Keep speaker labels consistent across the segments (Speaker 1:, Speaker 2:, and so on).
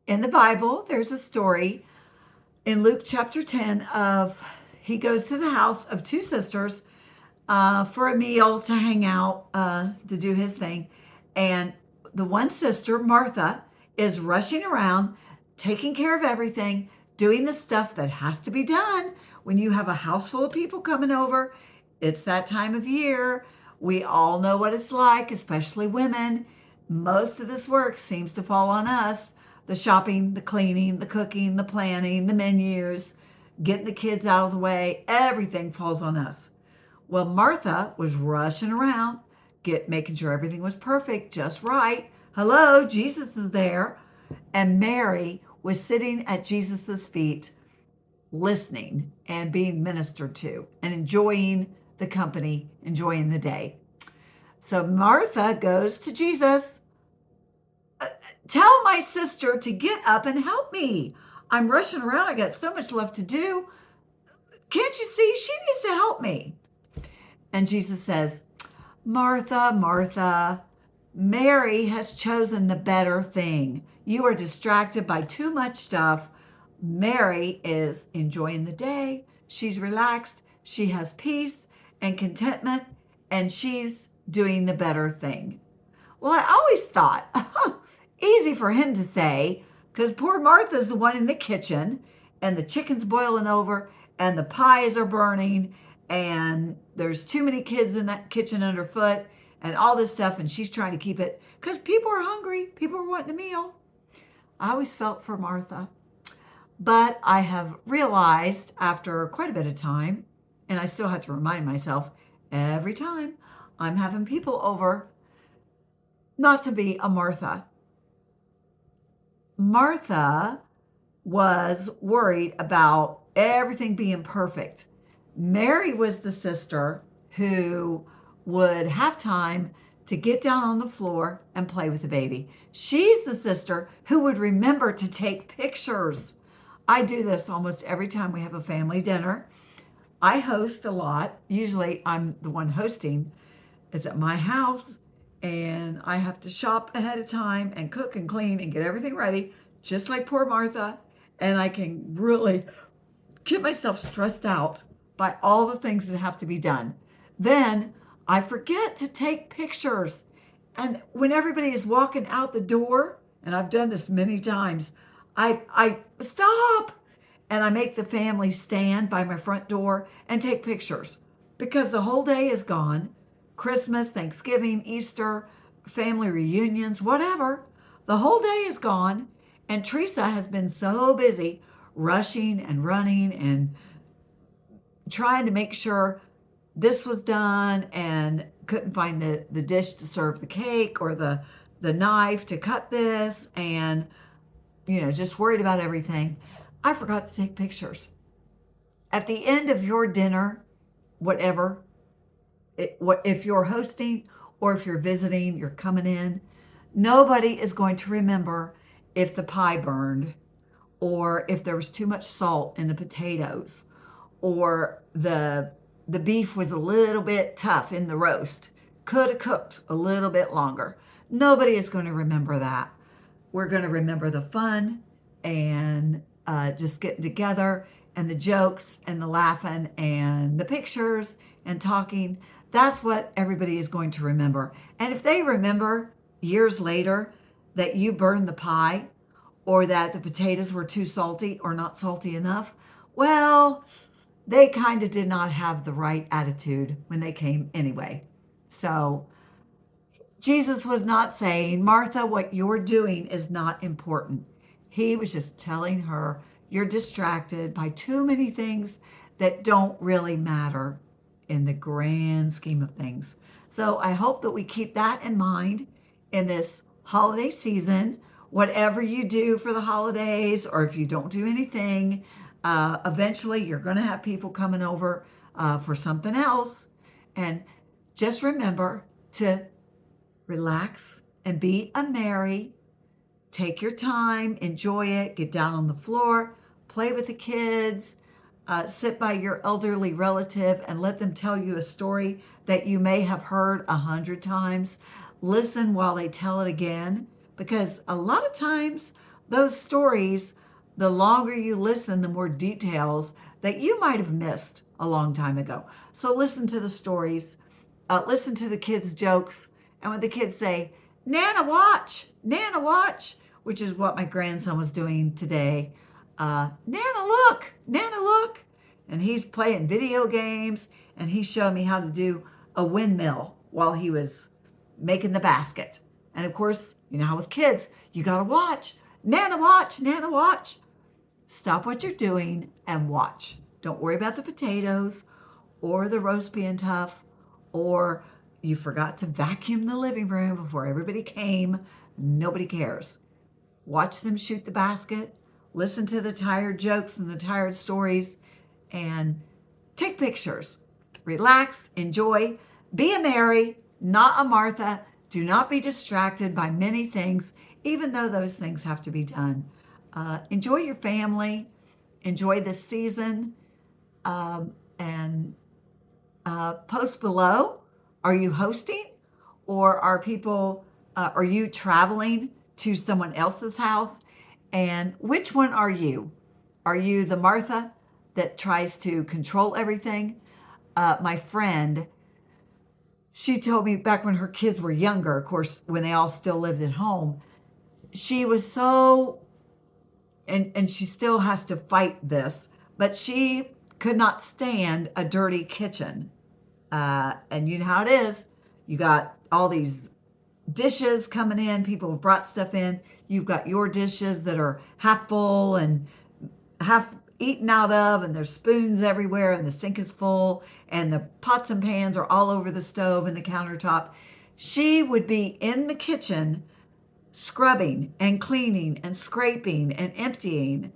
Speaker 1: In the Bible, there's a story in Luke chapter 10 of he goes to the house of two sisters for a meal to hang out, to do his thing. And the one sister, Martha, is rushing around, taking care of everything, doing the stuff that has to be done when you have a house full of people coming over. It's that time of year. We all know what it's like, especially women. Most of this work seems to fall on us: the shopping, the cleaning, the cooking, the planning, the menus, getting the kids out of the way. Everything falls on us. Well, Martha was rushing around, making sure everything was perfect, just right. Hello, Jesus is there. And Mary was sitting at Jesus's feet, listening and being ministered to and enjoying the company, enjoying the day. So Martha goes to Jesus. Tell my sister to get up and help me. I'm rushing around. I got so much left to do. Can't you see? She needs to help me. And Jesus says, Martha, Martha, Mary has chosen the better thing. You are distracted by too much stuff. Mary is enjoying the day. She's relaxed. She has peace and contentment, and she's doing the better thing. Well, I always thought, easy for him to say, because poor Martha's the one in the kitchen, and the chicken's boiling over, and the pies are burning, and there's too many kids in that kitchen underfoot, and all this stuff, and she's trying to keep it, because people are hungry, people are wanting a meal. I always felt for Martha. But I have realized after quite a bit of time, and I still have to remind myself every time I'm having people over, not to be a Martha. Martha was worried about everything being perfect. Mary was the sister who would have time to get down on the floor and play with the baby. She's the sister who would remember to take pictures. I do this almost every time we have a family dinner. I host a lot. Usually I'm the one hosting. It's at my house, and I have to shop ahead of time and cook and clean and get everything ready, just like poor Martha. And I can really get myself stressed out by all the things that have to be done. Then I forget to take pictures. And when everybody is walking out the door, and I've done this many times, I stop and I make the family stand by my front door and take pictures, because the whole day is gone. Christmas, Thanksgiving, Easter, family reunions, whatever. The whole day is gone. And Teresa has been so busy rushing and running and trying to make sure this was done, and couldn't find the dish to serve the cake or the knife to cut this, and just worried about everything. I forgot to take pictures. At the end of your dinner, whatever, if you're hosting or if you're visiting, you're coming in, nobody is going to remember if the pie burned, or if there was too much salt in the potatoes, or the beef was a little bit tough in the roast, could have cooked a little bit longer. Nobody is going to remember that. We're going to remember the fun and just getting together, and the jokes and the laughing and the pictures and talking. That's what everybody is going to remember. And if they remember years later that you burned the pie, or that the potatoes were too salty or not salty enough, well, they kind of did not have the right attitude when they came anyway. So Jesus was not saying, Martha, what you're doing is not important. He was just telling her, you're distracted by too many things that don't really matter in the grand scheme of things. So I hope that we keep that in mind in this holiday season. Whatever you do for the holidays, or if you don't do anything, eventually you're going to have people coming over for something else. And just remember to relax and be a Mary. Take your time, enjoy it, get down on the floor, play with the kids, sit by your elderly relative and let them tell you a story that you may have heard 100 times. Listen while they tell it again, because a lot of times those stories, the longer you listen, the more details that you might have missed a long time ago. So listen to the stories, listen to the kids' jokes. And when the kids say, Nana, watch, which is what my grandson was doing today. Nana, look. And he's playing video games and he showed me how to do a windmill while he was making the basket. And of course, you know how with kids, you got to watch. Nana, watch, Nana, watch. Stop what you're doing and watch. Don't worry about the potatoes or the roast being tough, or you forgot to vacuum the living room before everybody came. Nobody cares. Watch them shoot the basket, listen to the tired jokes and the tired stories, and take pictures. Relax, enjoy, be a Mary, not a Martha. Do not be distracted by many things, even though those things have to be done. Enjoy your family, enjoy this season, and post below. Are you hosting, or are you traveling to someone else's house? And which one are you? Are you the Martha that tries to control everything? My friend, she told me back when her kids were younger, of course, when they all still lived at home, she was so, and she still has to fight this, but she could not stand a dirty kitchen. And you know how it is. You got all these dishes coming in. People have brought stuff in. You've got your dishes that are half full and half eaten out of, and there's spoons everywhere, and the sink is full, and the pots and pans are all over the stove and the countertop. She would be in the kitchen scrubbing and cleaning and scraping and emptying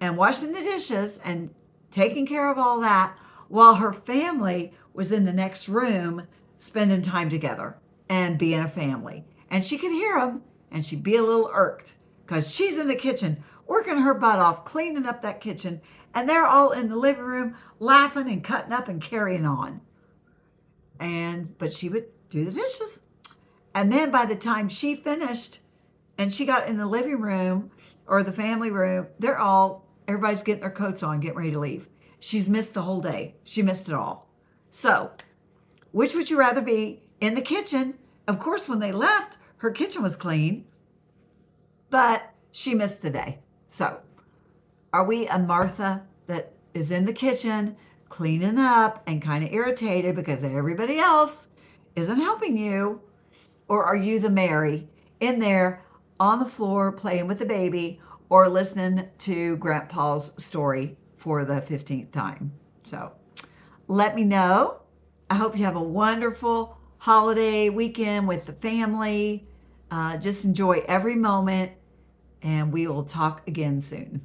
Speaker 1: and washing the dishes and taking care of all that while her family was in the next room spending time together and being a family. And she could hear them and she'd be a little irked because she's in the kitchen working her butt off, cleaning up that kitchen, and they're all in the living room laughing and cutting up and carrying on. But she would do the dishes. And then by the time she finished and she got in the living room or the family room, everybody's getting their coats on, getting ready to leave. She's missed the whole day. She missed it all. So, which would you rather be? In the kitchen? Of course, when they left, her kitchen was clean, but she missed the day. So, are we a Martha that is in the kitchen cleaning up and kind of irritated because everybody else isn't helping you? Or are you the Mary in there on the floor playing with the baby or listening to Grandpa's story for the 15th time? So let me know. I hope you have a wonderful holiday weekend with the family. Just enjoy every moment, and we will talk again soon.